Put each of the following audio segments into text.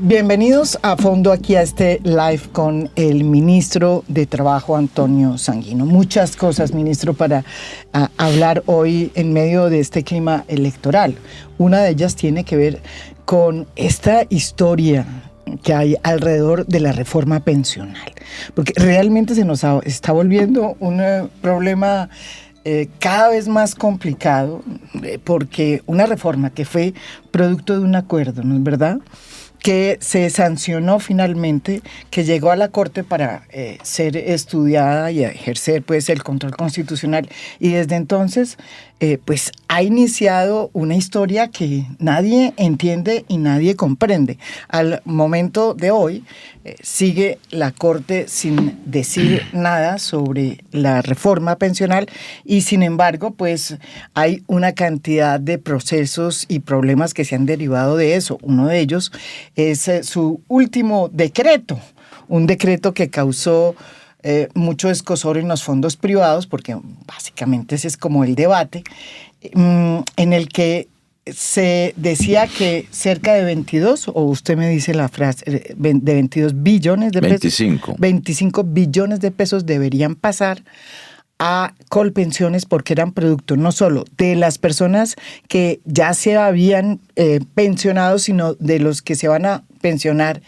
Bienvenidos a fondo aquí a este live con el ministro de Trabajo, Antonio Sanguino. Muchas cosas, ministro, para hablar hoy en medio de este clima electoral. Una de ellas tiene que ver con esta historia que hay alrededor de la reforma pensional, porque realmente se nos está volviendo un problema cada vez más complicado, porque una reforma que fue producto de un acuerdo, ¿no es verdad?, que se sancionó finalmente, que llegó a la Corte para ser estudiada y ejercer pues el control constitucional, y desde entonces pues ha iniciado una historia que nadie entiende y nadie comprende. Al momento de hoy sigue la Corte sin decir nada sobre la reforma pensional, y sin embargo pues hay una cantidad de procesos y problemas que se han derivado de eso. Uno de ellos es su último decreto, un decreto que causó mucho escosor en los fondos privados, porque básicamente ese es como el debate, en el que se decía que cerca de 22, o usted me dice la frase, de 22 billones de pesos, 25 billones de pesos deberían pasar a Colpensiones, porque eran producto no solo de las personas que ya se habían pensionado, sino de los que se van a pensionar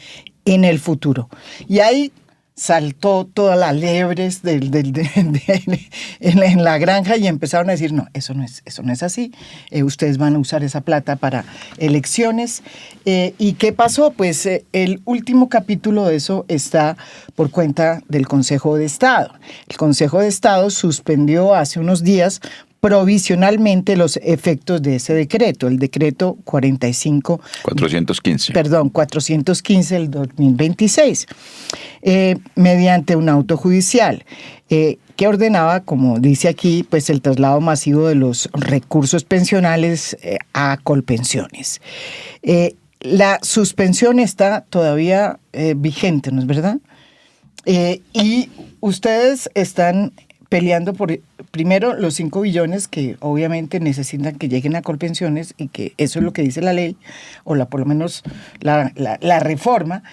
en el futuro. Y ahí saltó todas las lebres en la granja y empezaron a decir, no, eso no es así, ustedes van a usar esa plata para elecciones. ¿Y qué pasó? Pues el último capítulo de eso está por cuenta del Consejo de Estado. El Consejo de Estado suspendió hace unos días provisionalmente los efectos de ese decreto, el decreto 415 del 2026, mediante un auto judicial que ordenaba, como dice aquí, pues el traslado masivo de los recursos pensionales a Colpensiones. La suspensión está todavía vigente, ¿no es verdad? Y ustedes están peleando por, primero, los 5 billones que obviamente necesitan que lleguen a Colpensiones, y que eso es lo que dice la ley, o por lo menos la reforma,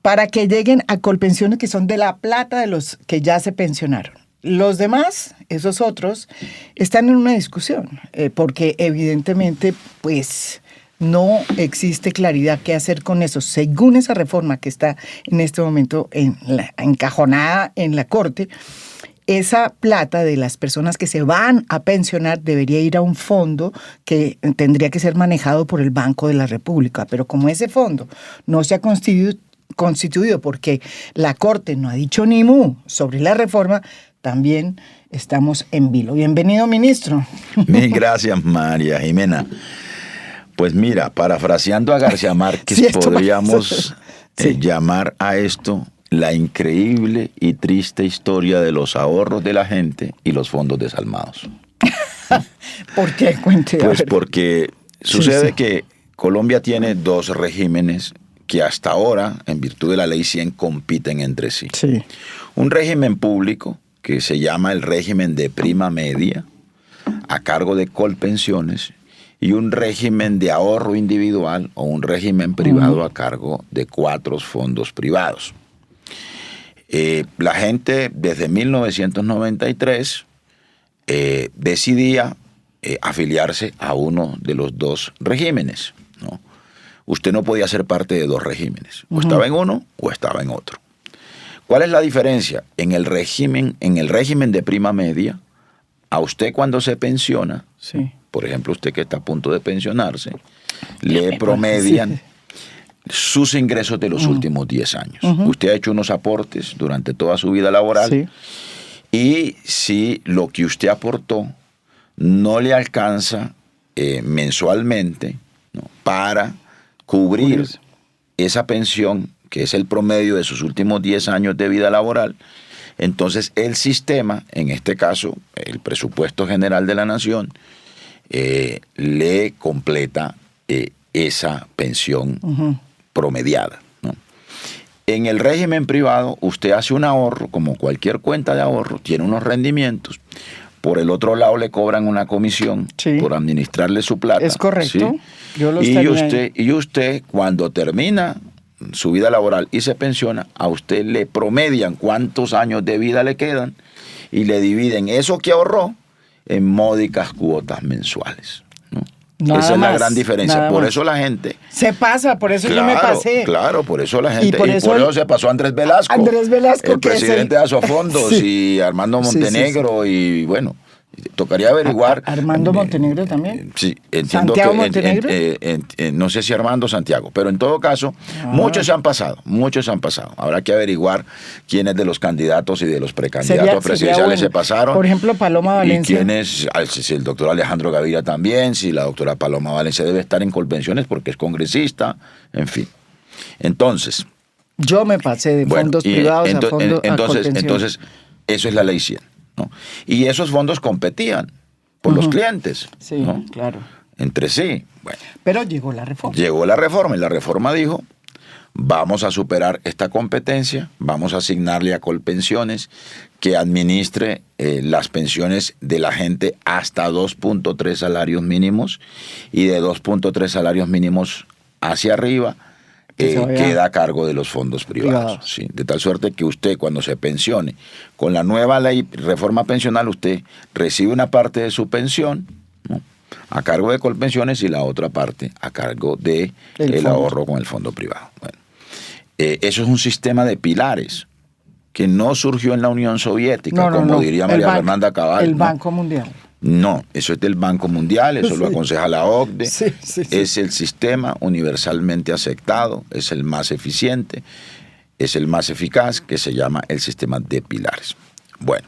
para que lleguen a Colpensiones, que son de la plata de los que ya se pensionaron. Los demás, esos otros, están en una discusión, porque evidentemente, pues, no existe claridad qué hacer con eso. Según esa reforma que está en este momento encajonada en la Corte, esa plata de las personas que se van a pensionar debería ir a un fondo que tendría que ser manejado por el Banco de la República. Pero como ese fondo no se ha constituido porque la Corte no ha dicho ni mu sobre la reforma, también estamos en vilo. Bienvenido, ministro. Mil gracias, María Jimena. Pues mira, parafraseando a García Márquez, sí, podríamos llamar a esto la increíble y triste historia de los ahorros de la gente y los fondos desalmados. ¿Por qué? Cuente. Pues porque sucede que Colombia tiene 2 regímenes que hasta ahora, en virtud de la Ley 100, compiten entre sí. Sí. Un régimen público que se llama el régimen de prima media, a cargo de Colpensiones, y un régimen de ahorro individual o un régimen privado a cargo de 4 fondos privados. La gente desde 1993 decidía afiliarse a uno de los 2 regímenes, ¿no? Usted no podía ser parte de 2 regímenes, o estaba en uno o estaba en otro. ¿Cuál es la diferencia? En el régimen de prima media, a usted cuando se pensiona, sí, por ejemplo, usted que está a punto de pensionarse, le promedian sus ingresos de los últimos 10 años. Usted ha hecho unos aportes durante toda su vida laboral, sí, y si lo que usted aportó no le alcanza mensualmente, ¿no?, para cubrir esa pensión, que es el promedio de sus últimos 10 años de vida laboral, entonces el sistema, en este caso el presupuesto general de la nación, le completa esa pensión promediada, ¿no? En el régimen privado, usted hace un ahorro, como cualquier cuenta de ahorro, tiene unos rendimientos. Por el otro lado, le cobran una comisión por administrarle su plata. Es correcto. ¿Sí? Yo lo y usted, cuando termina su vida laboral y se pensiona, a usted le promedian cuántos años de vida le quedan y le dividen eso que ahorró en módicas cuotas mensuales, ¿no? Esa es la gran diferencia. Por eso la gente... Se pasa, por eso yo me pasé. Claro, por eso la gente... Y por eso se pasó Andrés Velasco. Andrés Velasco, el presidente de Asofondos, sí. Y Armando Montenegro, y bueno... Tocaría averiguar. ¿Armando Montenegro también? Sí, entiendo ¿Santiago que Montenegro? No sé si Armando o Santiago, pero en todo caso, muchos se han pasado. Habrá que averiguar quiénes de los candidatos y de los precandidatos presidenciales se pasaron. Por ejemplo, Paloma Valencia. Y quiénes, si el doctor Alejandro Gaviria también, si la doctora Paloma Valencia debe estar en Colpensiones porque es congresista, en fin. Entonces. Yo me pasé de fondos privados a Colpensiones. Entonces, eso es la ley 100. ¿No? Y esos fondos competían por los clientes. Sí, ¿no? claro. Entre sí. Bueno, pero llegó la reforma. Llegó la reforma y la reforma dijo, vamos a superar esta competencia, vamos a asignarle a Colpensiones que administre las pensiones de la gente hasta 2.3 salarios mínimos y de 2.3 salarios mínimos hacia arriba queda a cargo de los fondos privados. ¿Sí? De tal suerte que usted, cuando se pensione, con la nueva ley, reforma pensional, usted recibe una parte de su pensión, ¿no?, a cargo de Colpensiones y la otra parte a cargo de el ahorro con el fondo privado. Bueno, eso es un sistema de pilares que no surgió en la Unión Soviética, como diría María Fernanda Cabal. El Banco Mundial. No, eso es del Banco Mundial, eso lo aconseja la OCDE, es el sistema universalmente aceptado, es el más eficiente, es el más eficaz, que se llama el sistema de pilares. Bueno,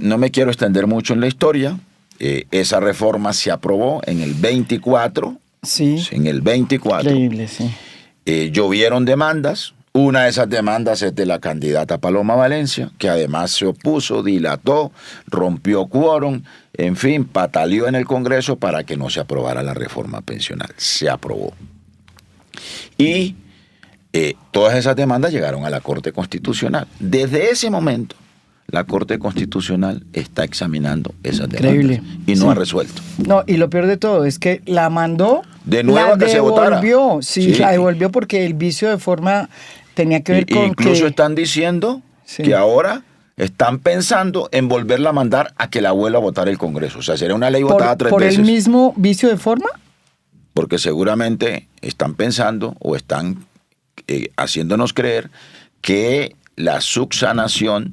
no me quiero extender mucho en la historia, esa reforma se aprobó en el 24, en el 24. Increíble, sí. Llovieron demandas. Una de esas demandas es de la candidata Paloma Valencia, que además se opuso, dilató, rompió quórum, en fin, pataleó en el Congreso para que no se aprobara la reforma pensional. Se aprobó. Y todas esas demandas llegaron a la Corte Constitucional. Desde ese momento, la Corte Constitucional está examinando esas demandas y no ha resuelto. No, y lo peor de todo es que la mandó de nuevo a que se votara. Sí, la devolvió porque el vicio de forma tenía que ver con incluso están diciendo que ahora están pensando en volverla a mandar a que la vuelva a votar el Congreso. O sea, sería una ley votada 3 veces. ¿Por el mismo vicio de forma? Porque seguramente están pensando o están haciéndonos creer que la subsanación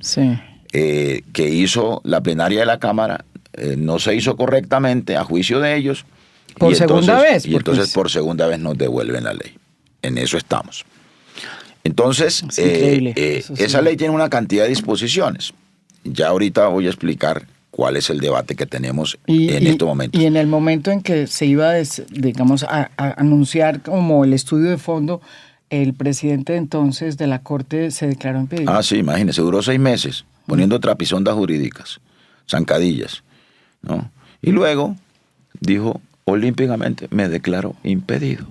que hizo la plenaria de la Cámara no se hizo correctamente a juicio de ellos. Por segunda vez. Y entonces por segunda vez nos devuelven la ley. En eso estamos. Entonces, esa ley tiene una cantidad de disposiciones. Ya ahorita voy a explicar cuál es el debate que tenemos en este momento. Y en el momento en que se iba, digamos, a anunciar como el estudio de fondo, el presidente entonces de la Corte se declaró impedido. Ah, sí, imagínese, duró 6 meses poniendo trapisondas jurídicas, zancadillas, ¿no? Y luego dijo olímpicamente, me declaro impedido.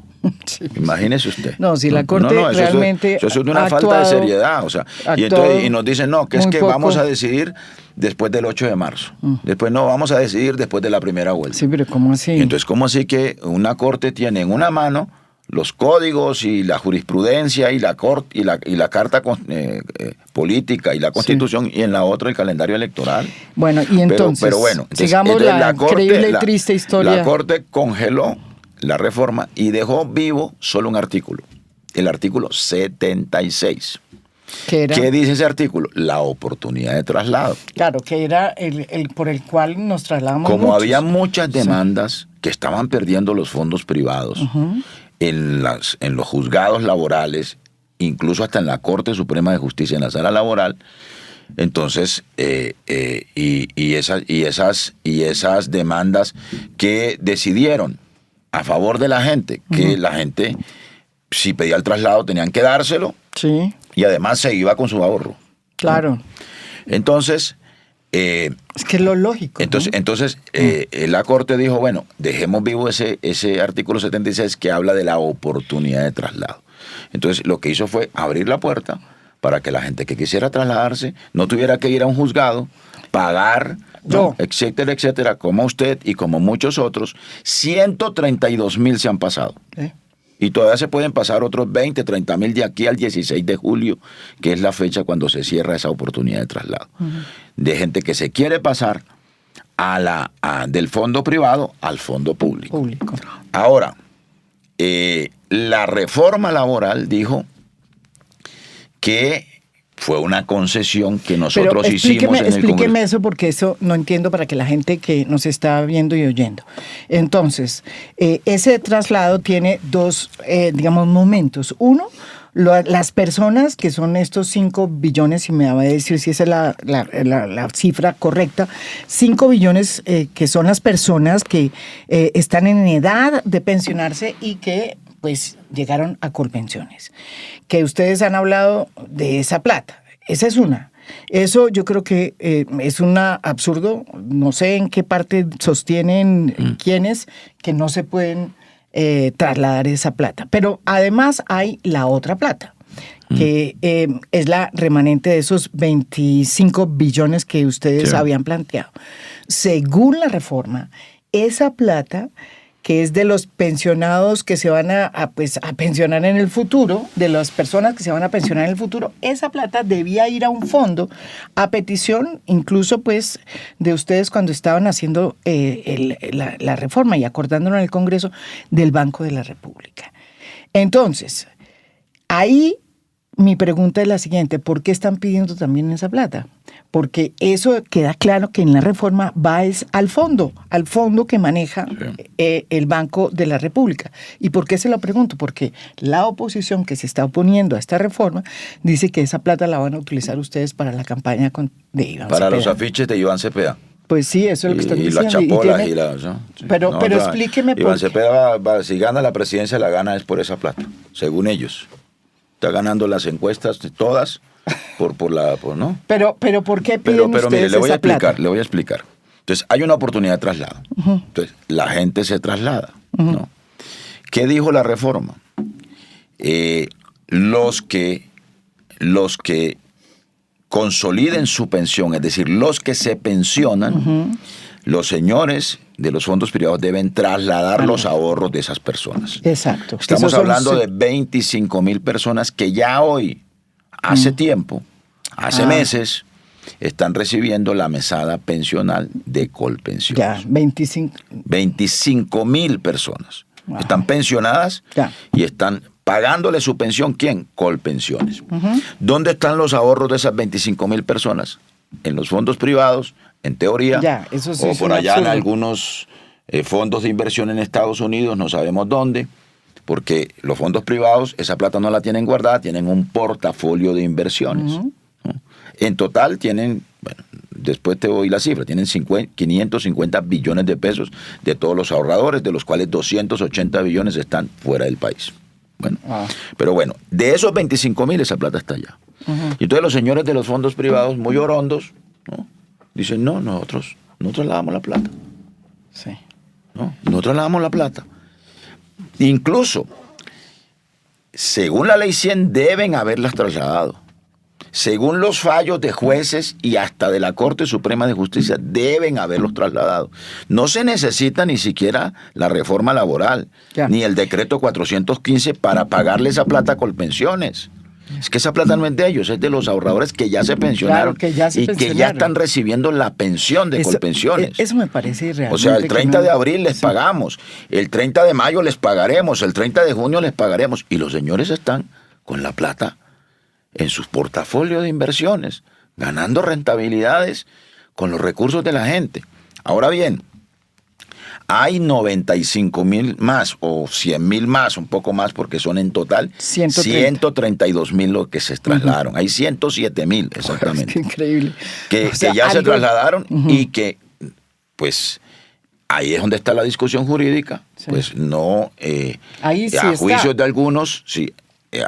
Sí, imagínese usted. No, si la Corte realmente eso es una falta de seriedad. O sea, y nos dicen, no, que es que vamos a decidir después del 8 de marzo. Después no, vamos a decidir después de la primera vuelta. Sí, pero ¿cómo así? Entonces, ¿cómo así que una Corte tiene en una mano los códigos y la jurisprudencia y la corte y la carta política y la Constitución y en la otra el calendario electoral? Bueno, y entonces, pero bueno, sigamos la increíble y triste historia. La Corte congeló la reforma y dejó vivo solo un artículo, el artículo 76. ¿Qué dice ese artículo? La oportunidad de traslado. Claro, que era el por el cual nos trasladamos. Como había muchas demandas que estaban perdiendo los fondos privados en los juzgados laborales, incluso hasta en la Corte Suprema de Justicia, en la sala laboral, entonces esas demandas que decidieron a favor de la gente, que la gente, si pedía el traslado, tenían que dárselo. Sí. Y además se iba con su ahorro. Claro. ¿No? Entonces... es que es lo lógico. Entonces la Corte dijo, bueno, dejemos vivo ese artículo 76 que habla de la oportunidad de traslado. Entonces lo que hizo fue abrir la puerta para que la gente que quisiera trasladarse no tuviera que ir a un juzgado, pagar, ¿no?, etcétera, etcétera, como usted y como muchos otros. 132,000 se han pasado. Y todavía se pueden pasar otros 20, 30 mil de aquí al 16 de julio, que es la fecha cuando se cierra esa oportunidad de traslado. De gente que se quiere pasar del fondo privado al fondo público. Ahora, la reforma laboral dijo que fue una concesión que nosotros hicimos en el Congreso. Explíqueme eso, porque eso no entiendo para que la gente que nos está viendo y oyendo. Entonces, ese traslado tiene dos, digamos, momentos. Uno, las personas que son estos 5 billones, y me va a decir si esa es la cifra correcta, 5 billones que son las personas que están en edad de pensionarse y que pues llegaron a Colpensiones. Que ustedes han hablado de esa plata. Esa es una. Eso yo creo que es un absurdo. No sé en qué parte sostienen quiénes que no se pueden trasladar esa plata. Pero además hay la otra plata, que es la remanente de esos 25 billones que ustedes habían planteado. Según la reforma, esa plata, que es de los pensionados que se van a pensionar en el futuro, de las personas que se van a pensionar en el futuro, esa plata debía ir a un fondo a petición incluso pues de ustedes cuando estaban haciendo la reforma y acordándolo en el Congreso del Banco de la República. Entonces, ahí mi pregunta es la siguiente: ¿por qué están pidiendo también esa plata? Porque eso queda claro que en la reforma va al fondo que maneja el Banco de la República. ¿Y por qué se lo pregunto? Porque la oposición que se está oponiendo a esta reforma dice que esa plata la van a utilizar ustedes para la campaña de Iván Cepeda. Para los afiches de Iván Cepeda. Pues sí, eso es lo que están diciendo. Y las chapolas ¿no? Sí. Pero explíqueme por qué. Iván Cepeda, si gana la presidencia, la gana es por esa plata, según ellos. Está ganando las encuestas todas ¿no? Pero ¿por qué piden ustedes mire, le voy esa plata? Le voy a explicar. Entonces, hay una oportunidad de traslado. Entonces, la gente se traslada, ¿no? ¿Qué dijo la reforma? Los que consoliden su pensión, es decir, los que se pensionan, los señores de los fondos privados deben trasladar los ahorros de esas personas. Exacto. Estamos hablando de 25,000 personas que ya hoy, hace tiempo, hace meses, están recibiendo la mesada pensional de Colpensiones. Ya, 25,000 personas. Están pensionadas y están pagándole su pensión. ¿Quién? Colpensiones. ¿Dónde están los ahorros de esas 25,000 personas? En los fondos privados, en teoría, eso sí, o por allá en algunos fondos de inversión en Estados Unidos, no sabemos dónde, porque los fondos privados, esa plata no la tienen guardada, tienen un portafolio de inversiones. ¿No? En total tienen, bueno, después te doy la cifra, tienen 550 billones de pesos de todos los ahorradores, de los cuales 280 billones están fuera del país. Bueno, pero bueno, de esos 25,000 esa plata está allá. Y entonces los señores de los fondos privados, muy orondos, ¿no? Dicen, no, nosotros le damos la plata. Sí. ¿No? Nosotros le damos la plata. Incluso, según la ley 100, deben haberlas trasladado. Según los fallos de jueces y hasta de la Corte Suprema de Justicia, deben haberlos trasladado. No se necesita ni siquiera la reforma laboral, ni el decreto 415 para pagarle esa plata a Colpensiones. Es que esa plata no es de ellos, es de los ahorradores que ya se pensionaron que ya están recibiendo la pensión de Colpensiones. Eso me parece irreal. O sea, el 30 de abril les pagamos, el 30 de mayo les pagaremos, el 30 de junio les pagaremos. Y los señores están con la plata en sus portafolios de inversiones, ganando rentabilidades con los recursos de la gente. Ahora bien, hay 95,000 más o 100,000 más, un poco más porque son en total 132,000 los que se trasladaron. Hay 107,000 exactamente. Qué increíble. Que ya se trasladaron y que pues ahí es donde está la discusión jurídica. Pues no, ahí sí a juicios está. de algunos, sí,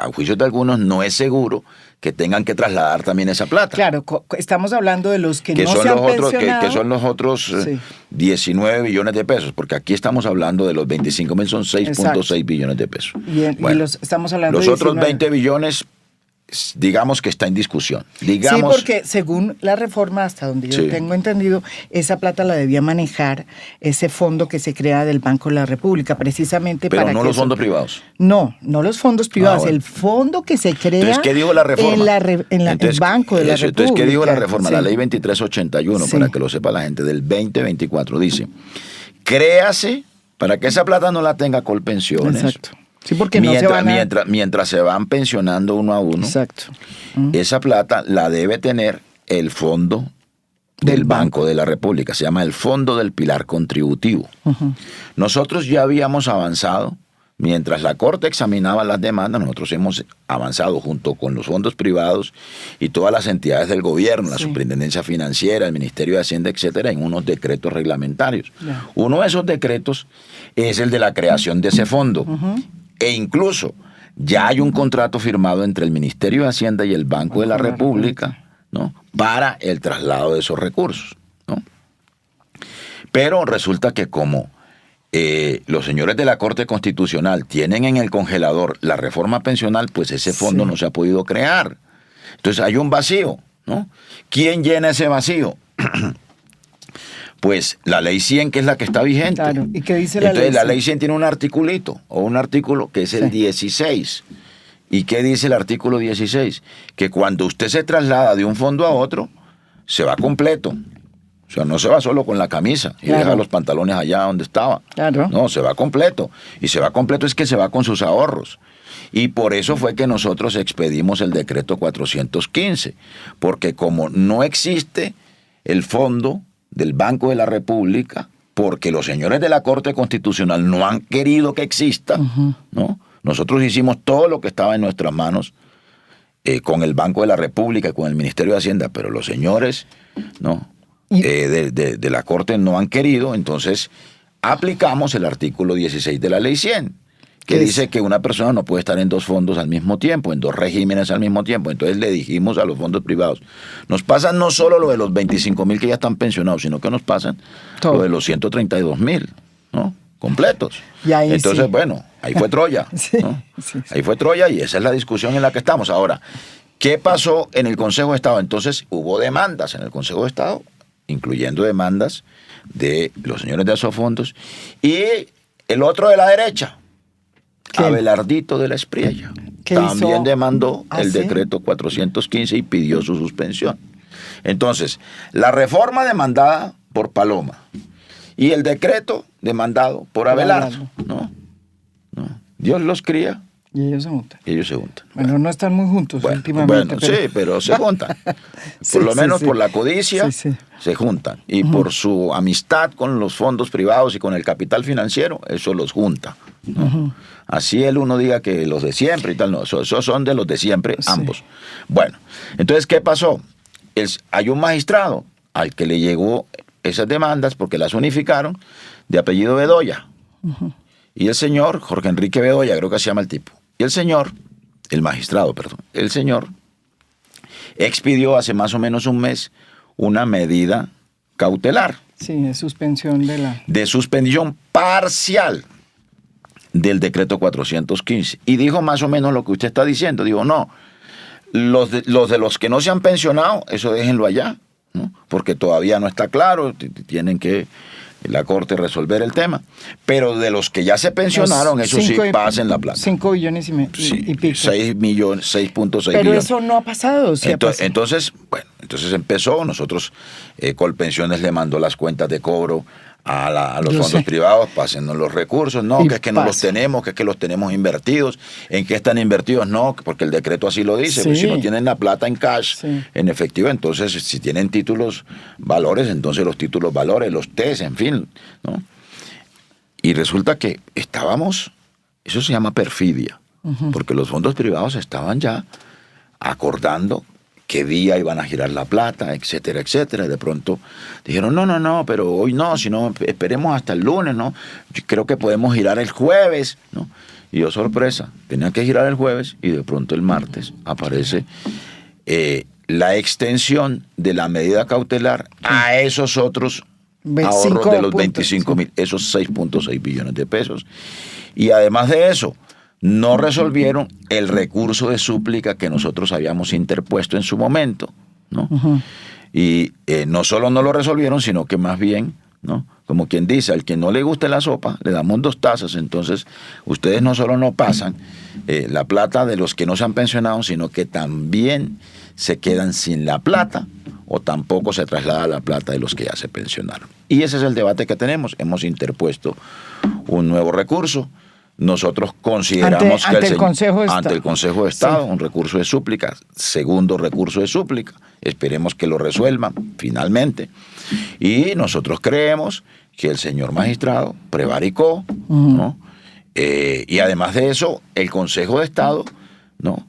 a juicios de algunos no es seguro que tengan que trasladar también esa plata. Claro, estamos hablando de los que no son se han los otros, pensionado. que son los otros 19 billones de pesos, porque aquí estamos hablando de los 25,000, son 6.6 billones de pesos. Y estamos hablando los de otros 20 billones digamos que está en discusión. Sí, porque según la reforma, hasta donde yo tengo entendido, esa plata la debía manejar ese fondo que se crea del Banco de la República, precisamente pero para no los fondos privados. No los fondos privados, bueno. El fondo que se crea entonces, ¿qué dijo la reforma? En el Banco de la República. Entonces, ¿qué dijo la reforma? La ley 2381, para que lo sepa la gente, del 2024, dice, créase para que esa plata no la tenga Colpensiones. Exacto. Sí, porque mientras se van pensionando uno a uno, exacto. Esa plata la debe tener el fondo del Banco de la República. Se llama el Fondo del Pilar Contributivo. Nosotros ya habíamos avanzado. Mientras la Corte examinaba las demandas, nosotros hemos avanzado junto con los fondos privados y todas las entidades del gobierno, la Superintendencia Financiera, el Ministerio de Hacienda, etcétera, en unos decretos reglamentarios. Uno de esos decretos es el de la creación de ese fondo. E incluso ya hay un contrato firmado entre el Ministerio de Hacienda y el Banco de la República, ¿no?, para el traslado de esos recursos, ¿no? Pero resulta que como los señores de la Corte Constitucional tienen en el congelador la reforma pensional, pues ese fondo no se ha podido crear. Entonces hay un vacío, ¿no? ¿Quién llena ese vacío? Pues la ley 100, que es la que está vigente. Claro. ¿Y qué dice la ley 100? Entonces la ley 100 tiene un articulito, o un artículo que es el 16. ¿Y qué dice el artículo 16? Que cuando usted se traslada de un fondo a otro, se va completo. O sea, no se va solo con la camisa y deja los pantalones allá donde estaba. Claro. No, se va completo. Y se va completo es que se va con sus ahorros. Y por eso fue que nosotros expedimos el decreto 415. Porque como no existe el fondo del Banco de la República, porque los señores de la Corte Constitucional no han querido que exista, ¿no? Nosotros hicimos todo lo que estaba en nuestras manos con el Banco de la República, con el Ministerio de Hacienda, pero los señores, ¿no?, de la Corte no han querido. Entonces aplicamos el artículo 16 de la Ley 100, que dice que una persona no puede estar en dos fondos al mismo tiempo, en dos regímenes al mismo tiempo. Entonces le dijimos a los fondos privados, nos pasan no solo lo de los 25,000 que ya están pensionados, sino que nos pasan todo, lo de los 132,000, ¿no?, completos. Entonces, bueno, ahí fue Troya, ¿no? Ahí fue Troya, y esa es la discusión en la que estamos. Ahora, ¿qué pasó en el Consejo de Estado? Entonces hubo demandas en el Consejo de Estado, incluyendo demandas de los señores de esos fondos, y el otro de la derecha, Abelardito de la Espriella, también demandó el decreto 415 y pidió su suspensión. Entonces, la reforma demandada por Paloma y el decreto demandado por Abelardo, ¿no? Dios los cría. Y ellos se juntan. Bueno, no están muy juntos últimamente. Pero... Sí, pero se juntan. Por lo menos por la codicia se juntan. Y por su amistad con los fondos privados y con el capital financiero, eso los junta, ¿no? Así el uno diga que los de siempre y tal, no. Esos son de los de siempre, ambos. Bueno, entonces, ¿qué pasó? Hay un magistrado al que le llegó esas demandas porque las unificaron, de apellido Bedoya. Y el señor, Jorge Enrique Bedoya, creo que se llama el tipo. Y el magistrado, expidió hace más o menos un mes una medida cautelar. Sí, de suspensión de suspensión parcial del decreto 415. Y dijo más o menos lo que usted está diciendo. Digo, no, los de los que no se han pensionado, eso déjenlo allá, ¿no? Porque todavía no está claro, tienen que la Corte resolver el tema. Pero de los que ya se pensionaron, eso sí, pasen la plata. 5 billones y pico. 6.6 millones. Pero eso no ha pasado. Entonces empezó, nosotros, Colpensiones le mandó las cuentas de cobro a los fondos privados, pásennos los recursos, no, que es que no los tenemos, que es que los tenemos invertidos. ¿En qué están invertidos? No, porque el decreto así lo dice. Pues si no tienen la plata en cash, en efectivo, entonces si tienen títulos valores, entonces los títulos valores, los TES, en fin, ¿no? Y resulta que eso se llama perfidia, porque los fondos privados estaban ya acordando qué día iban a girar la plata, etcétera, etcétera. Y de pronto dijeron, no, pero hoy no, sino esperemos hasta el lunes, ¿no? Yo creo que podemos girar el jueves, ¿no? Y yo, sorpresa, tenía que girar el jueves y de pronto el martes aparece la extensión de la medida cautelar a esos otros ahorros de los 25,000, esos 6.6 billones de pesos. Y además de eso, no resolvieron el recurso de súplica que nosotros habíamos interpuesto en su momento, ¿no? Y no solo no lo resolvieron, sino que más bien, ¿no? Como quien dice, al que no le guste la sopa, le damos 2 tazas. Entonces, ustedes no solo no pasan la plata de los que no se han pensionado, sino que también se quedan sin la plata, o tampoco se traslada la plata de los que ya se pensionaron. Y ese es el debate que tenemos. Hemos interpuesto un nuevo recurso. Nosotros consideramos ante el Consejo de Estado. Ante el Consejo de Estado, un recurso de súplica, segundo recurso de súplica. Esperemos que lo resuelvan finalmente. Y nosotros creemos que el señor magistrado prevaricó, ¿no? Y además de eso, el Consejo de Estado, ¿no?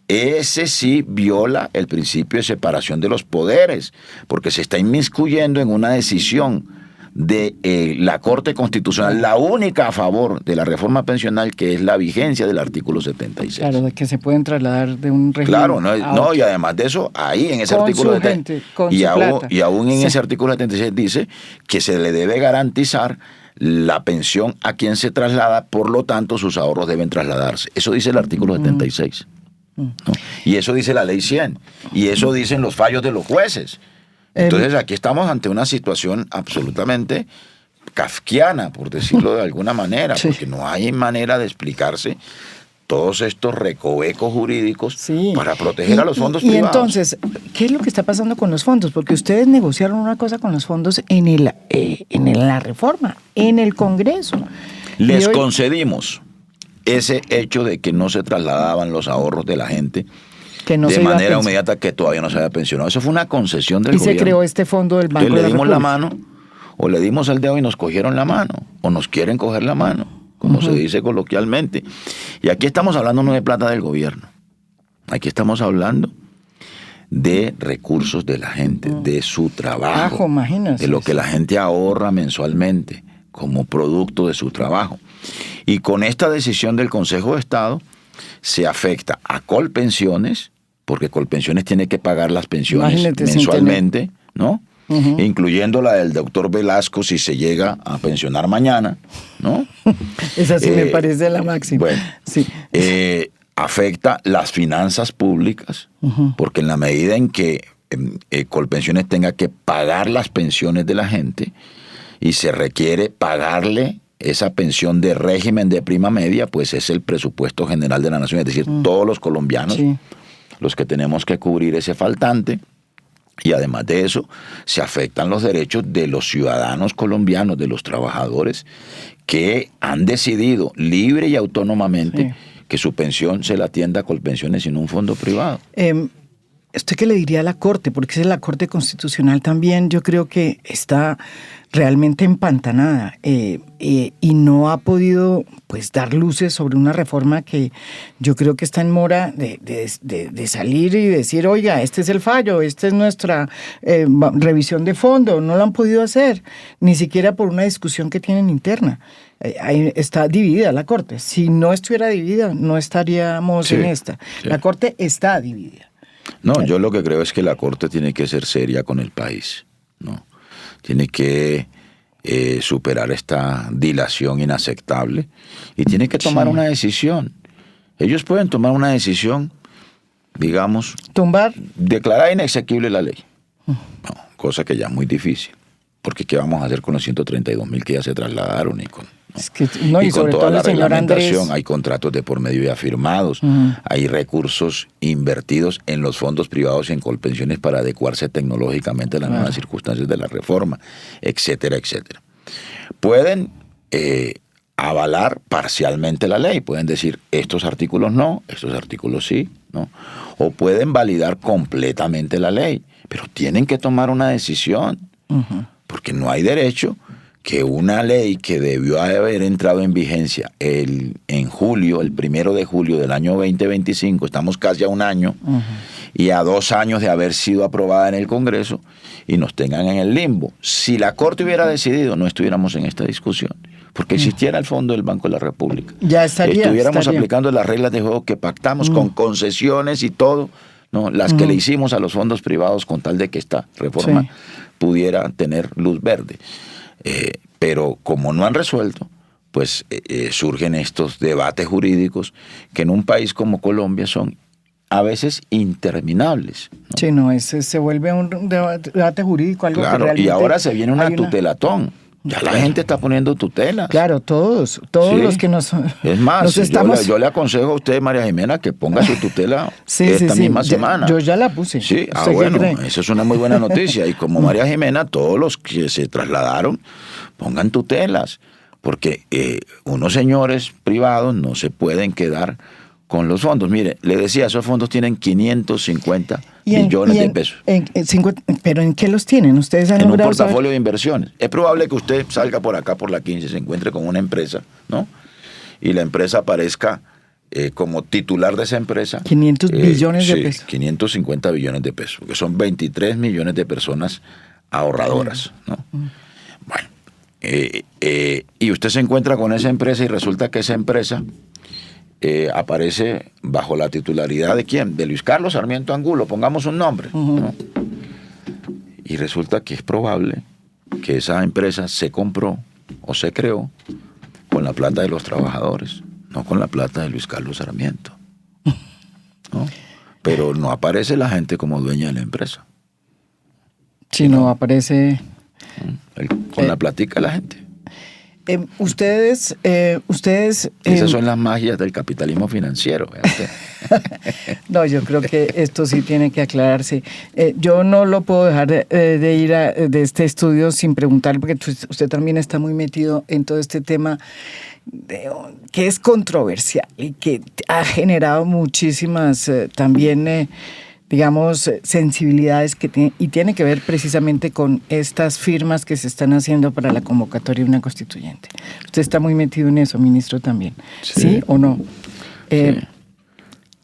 Ese sí viola el principio de separación de los poderes, porque se está inmiscuyendo en una decisión de la Corte Constitucional, la única a favor de la reforma pensional, que es la vigencia del artículo 76. Claro, de que se pueden trasladar de un régimen Claro, a no, otro. y además de eso, ahí en ese Con artículo su gente, con su plata. y aún en Sí. ese artículo 76 dice que se le debe garantizar la pensión a quien se traslada, por lo tanto sus ahorros deben trasladarse. Eso dice el artículo 76. ¿no? Y eso dice la ley 100. Y eso dicen los fallos de los jueces. Entonces aquí estamos ante una situación absolutamente kafkiana, por decirlo de alguna manera, Sí. porque no hay manera de explicarse todos estos recovecos jurídicos Sí. para proteger a los fondos y privados. entonces, ¿qué es lo que está pasando con los fondos? Porque ustedes negociaron una cosa con los fondos en la reforma, en el Congreso. Les Y hoy- concedimos ese hecho de que no se trasladaban los ahorros de la gente que no de se iba a manera pensar. inmediata, que todavía no se había pensionado. Eso fue una concesión del Y gobierno. se creó este fondo del Banco Entonces de le la dimos la República. mano, o le dimos el dedo y nos cogieron la mano, o nos quieren coger la mano, como se dice coloquialmente. Y aquí estamos hablando no de plata del gobierno. Aquí estamos hablando de recursos de la gente, de su trabajo, Imagínense. de lo que la gente ahorra mensualmente como producto de su trabajo. Y con esta decisión del Consejo de Estado se afecta a Colpensiones, porque Colpensiones tiene que pagar las pensiones Imagínate, sin mensualmente, ¿no? Incluyendo la del doctor Velasco si se llega a pensionar mañana, ¿no? Esa sí me parece la máxima. Bueno, Sí. afecta las finanzas públicas, porque en la medida en que Colpensiones tenga que pagar las pensiones de la gente y se requiere pagarle esa pensión de régimen de prima media, pues es el presupuesto general de la nación, es decir, todos los colombianos Sí. los que tenemos que cubrir ese faltante. Y además de eso, se afectan los derechos de los ciudadanos colombianos, de los trabajadores que han decidido libre y autónomamente que su pensión se la atienda a Colpensiones sin un fondo privado. ¿Usted qué le diría a la Corte? Porque es la Corte Constitucional también, yo creo que está realmente empantanada y no ha podido pues dar luces sobre una reforma que yo creo que está en mora de salir y decir, oiga, este es el fallo, esta es nuestra revisión de fondo. No lo han podido hacer, ni siquiera por una discusión que tienen interna. Ahí está dividida la Corte. Si no estuviera dividida, no estaríamos en esta. Sí. La Corte está dividida. No, yo lo que creo es que la Corte tiene que ser seria con el país, ¿no? Tiene que superar esta dilación inaceptable y tiene que tomar una decisión. Ellos pueden tomar una decisión, digamos, Tumbar. declarar inexequible la ley, no, cosa que ya es muy difícil, porque ¿qué vamos a hacer con los 132.000 que ya se trasladaron? Es que, no, y con sobre toda todo la el señor reglamentación, Andrés. hay contratos de por medio ya firmados, hay recursos invertidos en los fondos privados y en Colpensiones para adecuarse tecnológicamente a las nuevas circunstancias de la reforma, etcétera, etcétera. Pueden avalar parcialmente la ley, pueden decir estos artículos no, estos artículos sí, ¿no? O pueden validar completamente la ley, pero tienen que tomar una decisión, porque no hay derecho que una ley que debió haber entrado en vigencia en julio, el 1 de julio del año 2025, estamos casi a un año, y a 2 años de haber sido aprobada en el Congreso, y nos tengan en el limbo. Si la Corte hubiera decidido, no estuviéramos en esta discusión, porque existiera el Fondo del Banco de la República. Ya estuviéramos aplicando las reglas de juego que pactamos con concesiones y todo, ¿no? Las que le hicimos a los fondos privados con tal de que esta reforma pudiera tener luz verde. Pero como no han resuelto, pues surgen estos debates jurídicos que en un país como Colombia son a veces interminables, ¿no? Sí, no, se vuelve un debate jurídico, algo que Claro, realmente... y ahora se viene una hay tutelatón. Ya la gente está poniendo tutelas. Claro, todos Sí. los que nos Es más, nos estamos... yo le aconsejo a usted, María Jimena, que ponga su tutela Sí, esta sí, misma sí. semana. Yo ya la puse. Sí, ¿Usted qué bueno, cree? eso es una muy buena noticia. Y como María Jimena, todos los que se trasladaron, pongan tutelas, porque unos señores privados no se pueden quedar con los fondos. Mire, le decía, esos fondos tienen 550 millones de pesos. ¿Pero en qué los tienen? ¿Ustedes han En un logrado portafolio saber? de inversiones. Es probable que usted salga por acá, por la 15, se encuentre con una empresa, ¿no? Y la empresa aparezca como titular de esa empresa. 500 billones de pesos. 550 billones de pesos, que son 23 millones de personas ahorradoras, ¿no? Bueno, y usted se encuentra con esa empresa y resulta que esa empresa aparece bajo la titularidad de ¿quién? De Luis Carlos Sarmiento Angulo, pongamos un nombre, ¿no? Y resulta que es probable que esa empresa se compró o se creó con la plata de los trabajadores, no con la plata de Luis Carlos Sarmiento, ¿no? Pero no aparece la gente como dueña de la empresa. Si no aparece... Con la platica de la gente. Ustedes Esas son las magias del capitalismo financiero. No, yo creo que esto sí tiene que aclararse. Yo no lo puedo dejar de ir de este estudio sin preguntar, porque usted también está muy metido en todo este tema que es controversial y que ha generado muchísimas también... digamos, sensibilidades y tiene que ver precisamente con estas firmas que se están haciendo para la convocatoria de una constituyente. Usted está muy metido en eso, ministro, también. ¿Sí o no? Sí.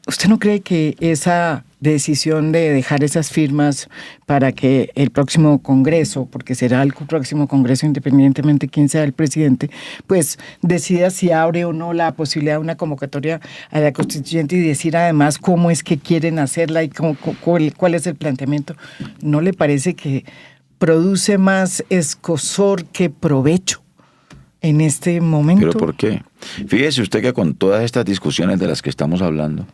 ¿Usted no cree que esa decisión de dejar esas firmas para que el próximo Congreso, porque será el próximo Congreso independientemente quién sea el presidente, pues decida si abre o no la posibilidad de una convocatoria a la constituyente y decir además cómo es que quieren hacerla y cuál es el planteamiento? ¿No le parece que produce más escozor que provecho en este momento? ¿Pero por qué? Fíjese usted que con todas estas discusiones de las que estamos hablando,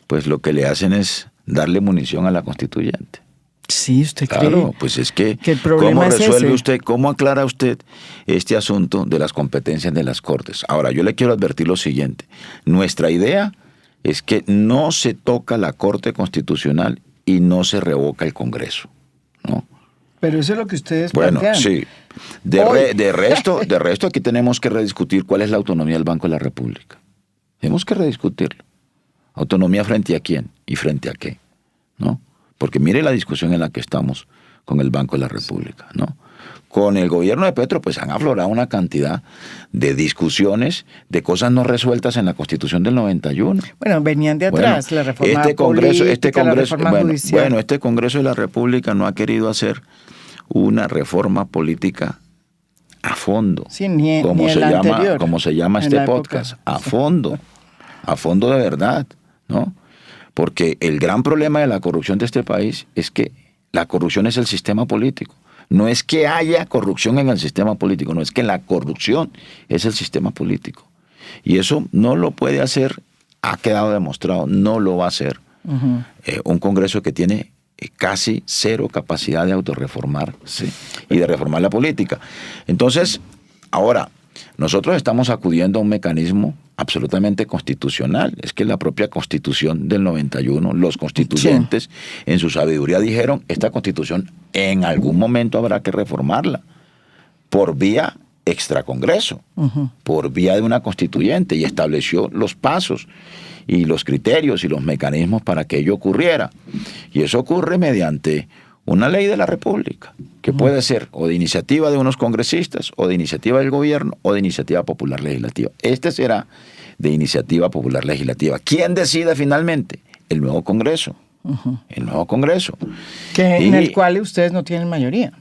pues lo que le hacen es darle munición a la constituyente. Sí, ¿usted cree? Claro, pues es que el problema ¿cómo resuelve ese? usted, cómo aclara usted este asunto de las competencias de las Cortes? Ahora, yo le quiero advertir lo siguiente. Nuestra idea es que no se toca la Corte Constitucional y no se revoca el Congreso, ¿no? Pero eso es lo que ustedes Bueno, plantean. sí. De resto, aquí tenemos que rediscutir cuál es la autonomía del Banco de la República. Tenemos que rediscutirlo. ¿Autonomía frente a quién y frente a qué? ¿No? Porque mire la discusión en la que estamos con el Banco de la República, ¿no? Con el gobierno de Petro, pues han aflorado una cantidad de discusiones, de cosas no resueltas en la Constitución del 91. Bueno, venían de atrás, Bueno, la reforma este Congreso, la reforma judicial. bueno, este Congreso de la República no ha querido hacer una reforma política a fondo, Sí, ni como el se llama, anterior, como se llama en este la época. podcast, a fondo de verdad, ¿no? Porque el gran problema de la corrupción de este país es que la corrupción es el sistema político. No es que haya corrupción en el sistema político, no es que la corrupción es el sistema político. Y eso no lo puede hacer, ha quedado demostrado, no lo va a hacer un Congreso que tiene casi cero capacidad de autorreformarse y de reformar la política. Entonces, ahora, nosotros estamos acudiendo a un mecanismo absolutamente constitucional. Es que la propia Constitución del 91, los constituyentes en su sabiduría dijeron, esta Constitución en algún momento habrá que reformarla por vía extracongreso, por vía de una constituyente, y estableció los pasos y los criterios y los mecanismos para que ello ocurriera. Y eso ocurre mediante una ley de la República, que puede ser o de iniciativa de unos congresistas, o de iniciativa del gobierno, o de iniciativa popular legislativa. Este será de iniciativa popular legislativa. ¿Quién decide finalmente? El nuevo Congreso. El nuevo Congreso. En el cual ustedes no tienen mayoría.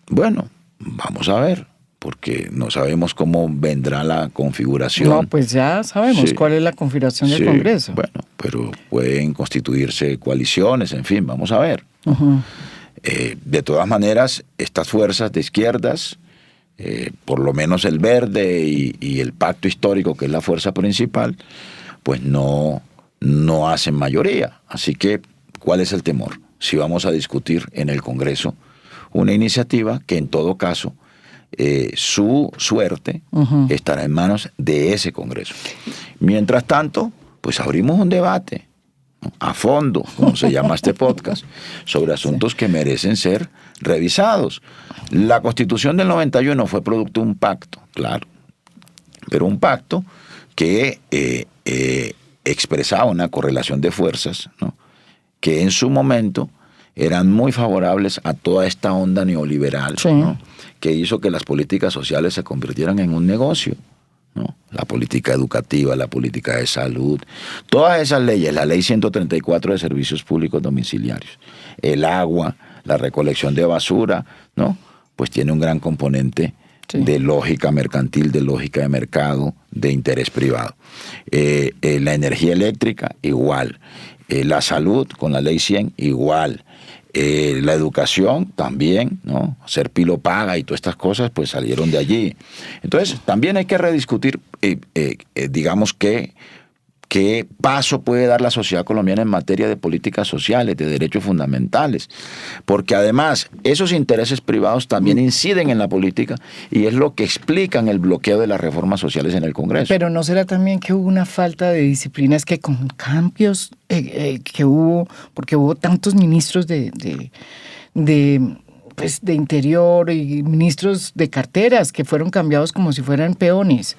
Bueno, vamos a ver, porque no sabemos cómo vendrá la configuración. No, pues ya sabemos cuál es la configuración del Congreso. Bueno, pero pueden constituirse coaliciones, en fin, vamos a ver. De todas maneras, estas fuerzas de izquierdas por lo menos el Verde y el Pacto Histórico, que es la fuerza principal, pues no hacen mayoría. Así que, ¿cuál es el temor? Si vamos a discutir en el Congreso una iniciativa que en todo caso su suerte estará en manos de ese Congreso. Mientras tanto, pues abrimos un debate, ¿no?, a fondo, como se llama este podcast, sobre asuntos que merecen ser revisados. La Constitución del 91 fue producto de un pacto, claro, pero un pacto que expresaba una correlación de fuerzas, ¿no?, que en su momento eran muy favorables a toda esta onda neoliberal, sí, ¿no?, que hizo que las políticas sociales se convirtieran en un negocio, ¿no? La política educativa, la política de salud, todas esas leyes, la ley 134 de servicios públicos domiciliarios, el agua, la recolección de basura, ¿no?, pues tiene un gran componente de lógica mercantil, de lógica de mercado, de interés privado. La energía eléctrica, igual. La salud, con la ley 100, igual. La educación también, ¿no? Ser pilo paga y todas estas cosas, pues salieron de allí. Entonces, también hay que rediscutir, digamos, qué paso puede dar la sociedad colombiana en materia de políticas sociales, de derechos fundamentales. Porque además, esos intereses privados también inciden en la política y es lo que explican el bloqueo de las reformas sociales en el Congreso. Pero ¿no será también que hubo una falta de disciplina? Es que con cambios que hubo, porque hubo tantos ministros de interior y ministros de carteras que fueron cambiados como si fueran peones.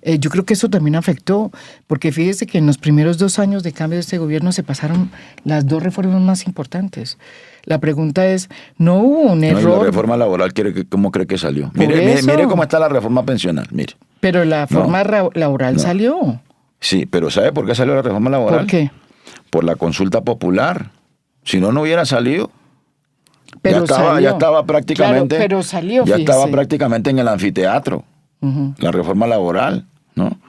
Yo creo que eso también afectó, porque fíjese que en los primeros 2 años de cambio de este gobierno se pasaron las 2 reformas más importantes. La pregunta es, ¿no hubo un error? La reforma laboral, ¿cómo cree que salió? Por Mire eso. cómo está la reforma pensional, mire. Pero la reforma laboral salió. Sí, pero ¿sabe por qué salió la reforma laboral? ¿Por qué? Por la consulta popular. Si no hubiera salido. Pero ya estaba prácticamente. Claro, pero salió, ya fíjese. estaba prácticamente en el anfiteatro. La reforma laboral, ¿no?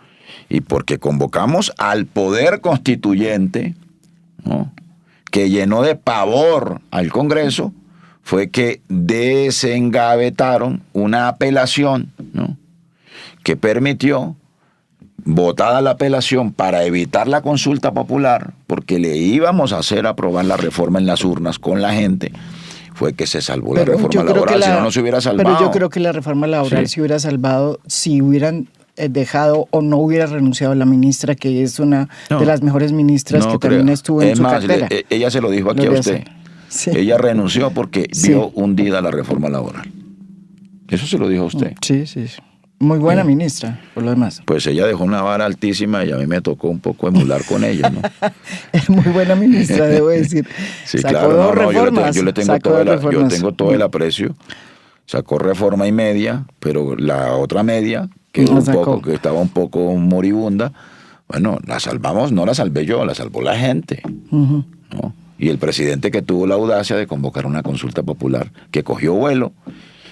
Y porque convocamos al poder constituyente, ¿no?, que llenó de pavor al Congreso, fue que desengavetaron una apelación, ¿no?, que permitió, votada la apelación para evitar la consulta popular, porque le íbamos a hacer aprobar la reforma en las urnas con la gente, fue que se salvó la reforma laboral, si no se hubiera salvado. Pero yo creo que la reforma laboral se hubiera salvado si hubieran dejado o no hubiera renunciado la ministra, que es una de las mejores ministras que también estuvo en su cartera. Ella se lo dijo aquí a usted. Sí. Ella renunció porque vio hundida la reforma laboral. Eso se lo dijo a usted. Sí. Muy buena ministra, por lo demás. Pues ella dejó una vara altísima y a mí me tocó un poco emular con ella, ¿no? Es muy buena ministra, debo decir. Sí, Sacó claro, 2 reformas. Yo tengo todo el aprecio. Sacó reforma y media, pero la otra media, que estaba un poco moribunda, bueno, la salvamos, no la salvé yo, la salvó la gente, ¿no? Y el presidente que tuvo la audacia de convocar una consulta popular que cogió vuelo,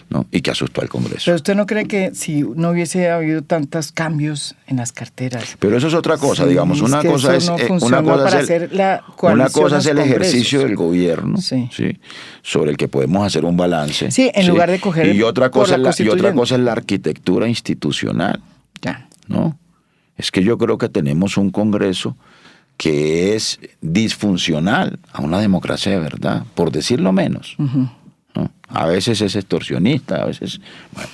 ¿no?, y que asustó al Congreso. Pero usted no cree que si no hubiese habido tantos cambios en las carteras. Pero eso es otra cosa, digamos. Una cosa es el ejercicio del gobierno, ¿sí?, sobre el que podemos hacer un balance. Sí, en lugar de coger y otra cosa es la arquitectura institucional. Ya. ¿No? Es que yo creo que tenemos un Congreso que es disfuncional a una democracia de verdad, por decirlo menos. ¿No? A veces es extorsionista, a veces, bueno,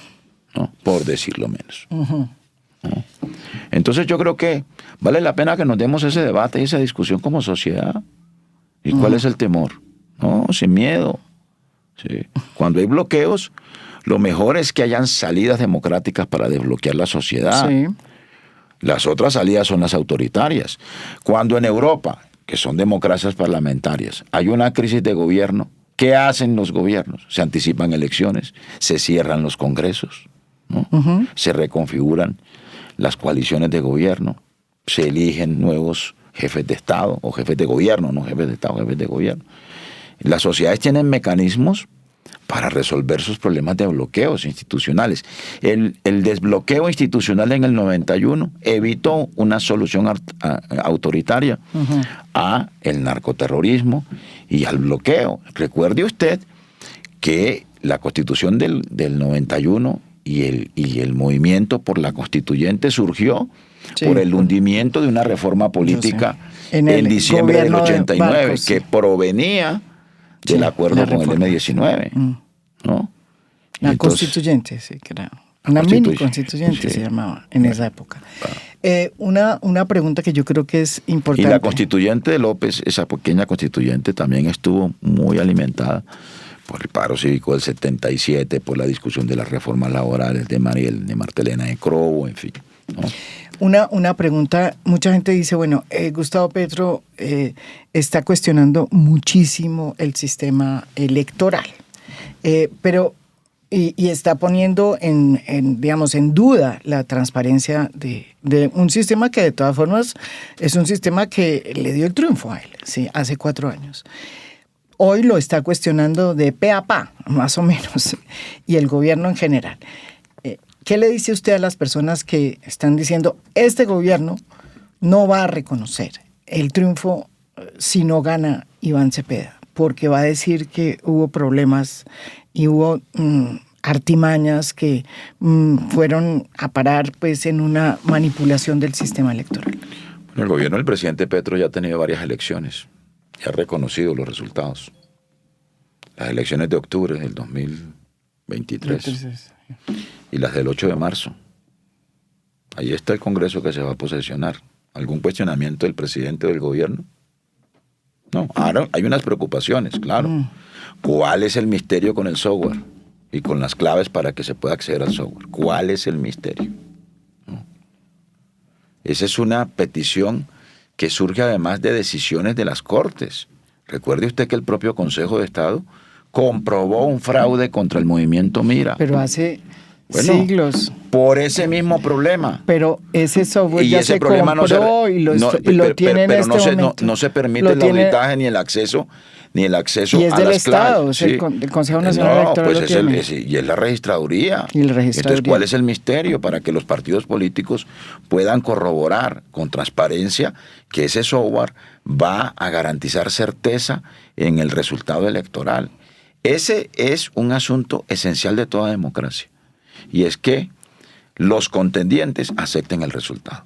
¿no?, por decirlo menos. ¿No? Entonces yo creo que vale la pena que nos demos ese debate y esa discusión como sociedad. ¿Y cuál es el temor? No, sin miedo. Sí. Cuando hay bloqueos, lo mejor es que hayan salidas democráticas para desbloquear la sociedad. Sí. Las otras salidas son las autoritarias. Cuando en Europa, que son democracias parlamentarias, hay una crisis de gobierno, ¿qué hacen los gobiernos? Se anticipan elecciones, se cierran los congresos, ¿no? Se reconfiguran las coaliciones de gobierno, se eligen nuevos jefes de Estado o jefes de gobierno, no jefes de Estado, jefes de gobierno. Las sociedades tienen mecanismos para resolver sus problemas de bloqueos institucionales. El desbloqueo institucional en el 91 evitó una solución autoritaria a el narcoterrorismo y al bloqueo. Recuerde usted que la Constitución del 91 y el movimiento por la constituyente surgió Sí, por el hundimiento de una reforma política En el en diciembre del gobierno de 89, Barcos, sí. que provenía del Sí, acuerdo la con el reforma. M-19, ¿no? Y La entonces- constituyente, sí, que era una Constituye- mini constituyente sí. se llamaba en esa época. Una pregunta que yo creo que es Y importante. la constituyente de López, esa pequeña constituyente, también estuvo muy alimentada por el paro cívico del 77, por la discusión de las reformas laborales de Martelena de Crobo, en fin, ¿no? Una pregunta, mucha gente dice, bueno, Gustavo Petro está cuestionando muchísimo el sistema electoral, pero y está poniendo digamos, en duda la transparencia de un sistema que de todas formas es un sistema que le dio el triunfo a él, ¿sí? Hace 4 años. Hoy lo está cuestionando de pe a pa, más o menos, y el gobierno en general. ¿Qué le dice usted a las personas que están diciendo este gobierno no va a reconocer el triunfo si no gana Iván Cepeda? Porque va a decir que hubo problemas y hubo artimañas que fueron a parar pues en una manipulación del sistema electoral. Bueno, el gobierno del presidente Petro ya ha tenido varias elecciones y ha reconocido los resultados. Las elecciones de octubre del 2023 y las del 8 de marzo. Ahí está el Congreso que se va a posesionar. ¿Algún cuestionamiento del presidente o del gobierno? No, ahora hay unas preocupaciones, claro. ¿Cuál es el misterio con el software y con las claves para que se pueda acceder al software? ¿Cuál es el misterio? ¿No? Esa es una petición que surge además de decisiones de las Cortes. Recuerde usted que el propio Consejo de Estado comprobó un fraude contra el movimiento Mira. Pero hace Bueno, siglos. Por ese mismo problema. Pero ese software Y ya ese se problema compró y lo tiene en este momento. no se permite Lo el tiene- auditaje ni el acceso Y es a del las Estado, claves. es el Consejo Nacional Electoral pues lo es tiene. y es la registraduría. Y la registraduría. Entonces, ¿cuál es el misterio para que los partidos políticos puedan corroborar con transparencia que ese software va a garantizar certeza en el resultado electoral? Ese es un asunto esencial de toda democracia. Y es que los contendientes acepten el resultado.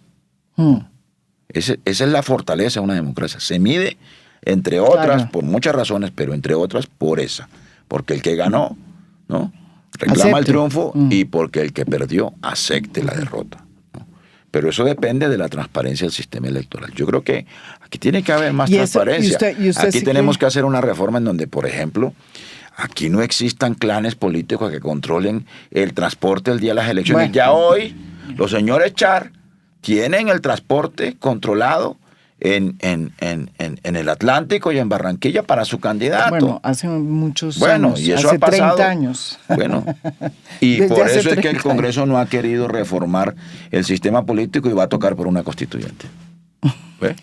Esa es la fortaleza de una democracia. Se mide, entre otras, Claro. por muchas razones, pero entre otras por esa. Porque el que ganó, ¿no?, reclama el Acepte. triunfo y porque el que perdió acepte la derrota, ¿no? Pero eso depende de la transparencia del sistema electoral. Yo creo que aquí tiene que haber más Y eso- transparencia. y usted Aquí sí tenemos que- que hacer una reforma en donde, por ejemplo, aquí no existan clanes políticos que controlen el transporte el día de las elecciones. Bueno. Ya hoy los señores Char tienen el transporte controlado en el Atlántico y en Barranquilla para su candidato. Bueno, hace muchos Bueno, años, y eso hace ha pasado. 30 años. Bueno, y Desde por hace eso es que el 30 Congreso no ha querido reformar el sistema político y va a tocar por una constituyente. ¿Ve?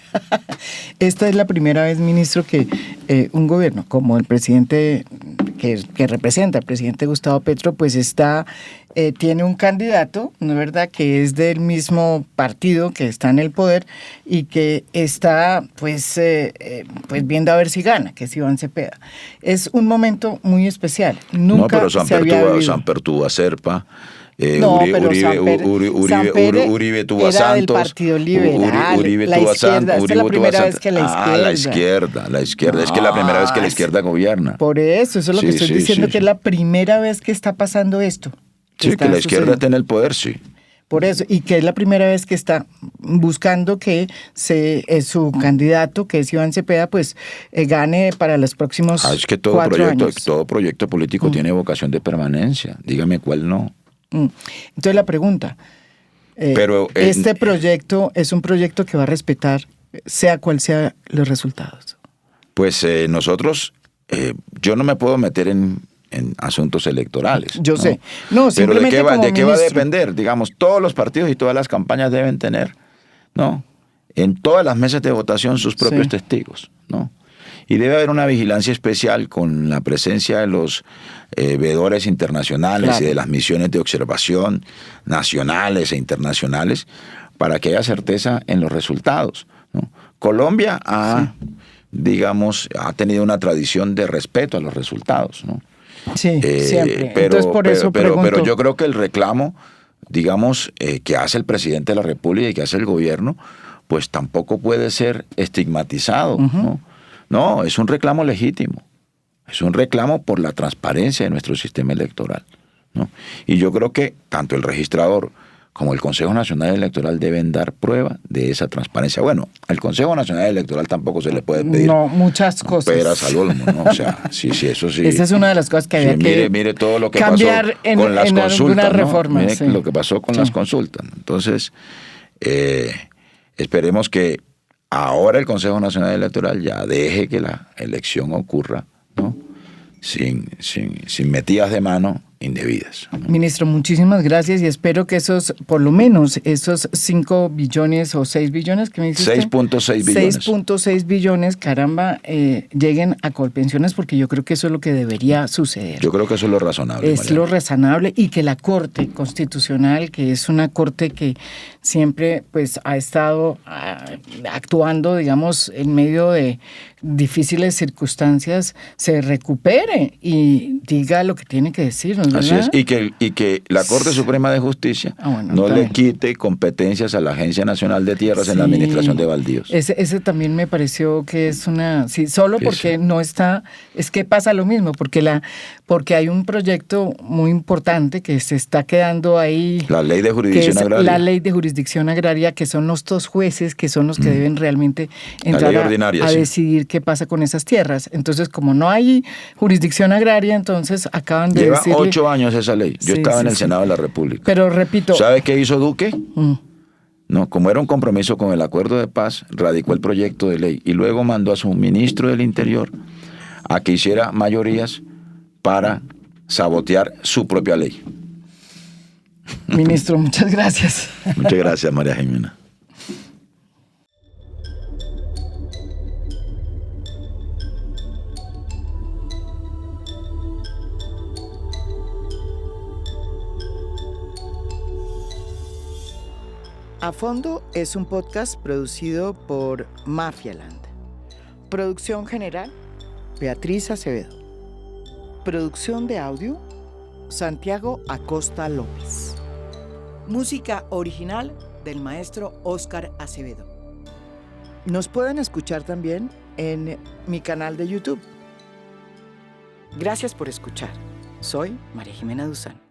Esta es la primera vez, ministro, que un gobierno como el presidente que representa al presidente Gustavo Petro, pues tiene un candidato, ¿no es verdad?, que es del mismo partido que está en el poder y que está pues viendo a ver si gana, que es Iván Cepeda. Es un momento muy especial. Nunca No, pero se había vivido. Samper tuvo a Serpa. No, pero Samper Uribe tuvo a era Santos. del Partido Liberal, Uribe la tuvo a izquierda. Santos. Esta es la primera vez que la la izquierda. izquierda. Es que es la primera vez que la izquierda gobierna. Por eso es lo que Sí, estoy sí, diciendo, sí, que sí. es la primera vez que está pasando esto. Sí, está que la izquierda sucediendo. está en el poder, sí. Por eso, y que es la primera vez que está buscando que su candidato, que es Iván Cepeda, pues gane para los próximos Es que 4 años. todo proyecto político tiene vocación de permanencia. Dígame cuál no. Entonces la pregunta, Pero, este proyecto es un proyecto que va a respetar, sea cual sea los resultados. Pues nosotros, yo no me puedo meter en asuntos electorales. Yo ¿no? sé. No, Pero ¿de simplemente qué va a ministro. depender? Digamos, todos los partidos y todas las campañas deben tener, ¿no?, en todas las mesas de votación sus propios Sí. testigos, ¿no? Y debe haber una vigilancia especial con la presencia de los veedores internacionales Claro. y de las misiones de observación nacionales e internacionales para que haya certeza en los resultados, ¿no? Colombia ha tenido una tradición de respeto a los resultados, ¿no? Sí, siempre. Pero, Entonces, por eso pero pregunto. yo creo que el reclamo, digamos, que hace el presidente de la República y que hace el gobierno, pues tampoco puede ser estigmatizado, ¿no? No, es un reclamo legítimo. Es un reclamo por la transparencia de nuestro sistema electoral, ¿no? Y yo creo que tanto el registrador como el Consejo Nacional Electoral deben dar prueba de esa transparencia. Bueno, al Consejo Nacional Electoral tampoco se le puede pedir muchas cosas. peras al olmo, ¿no? O sea, sí, eso sí. Esa es una de las cosas que había que mire todo lo que cambiar pasó con las consultas, ¿no? reformas. Mire Sí. lo que pasó con las consultas. Entonces, esperemos que ahora el Consejo Nacional Electoral ya deje que la elección ocurra, ¿no? Sin metidas de mano indebidas, ¿no? Ministro, muchísimas gracias y espero que esos, por lo menos esos 5 billones o 6 billones que me dijiste. 6.6 billones. 6.6 billones, caramba, lleguen a Colpensiones, porque yo creo que eso es lo que debería suceder. Yo creo que eso es lo razonable. Es Mariana. lo razonable, y que la Corte Constitucional, que es una corte que siempre pues ha estado actuando, digamos, en medio de difíciles circunstancias, se recupere y diga lo que tiene que decir, ¿no es Así verdad? es, y que la Corte Suprema de Justicia Bueno, no le bien. quite competencias a la Agencia Nacional de Tierras en la Sí. administración de baldíos. Ese también me pareció que es una... Sí, solo Sí, porque sí. no está... Es que pasa lo mismo, porque hay un proyecto muy importante que se está quedando ahí... La ley de que jurisdicción es agraria. la ley de jurisdicción agraria, que son los 2 jueces que son los que deben realmente La entrar ley ordinaria, a sí. decidir qué pasa con esas tierras. Entonces, como no hay jurisdicción agraria, entonces acaban de Lleva decirle... 8 años esa ley. Yo Sí, estaba en sí, el sí. Senado de la República. Pero repito... ¿Sabe qué hizo Duque? Mm. No, como era un compromiso con el acuerdo de paz, radicó el proyecto de ley y luego mandó a su ministro del Interior a que hiciera mayorías para sabotear su propia ley. Ministro, muchas gracias. Muchas gracias, María Jimena. A Fondo es un podcast producido por Mafialand. Producción general, Beatriz Acevedo. Producción de audio, Santiago Acosta López. Música original del maestro Óscar Acevedo. Nos pueden escuchar también en mi canal de YouTube. Gracias por escuchar. Soy María Jimena Duzán.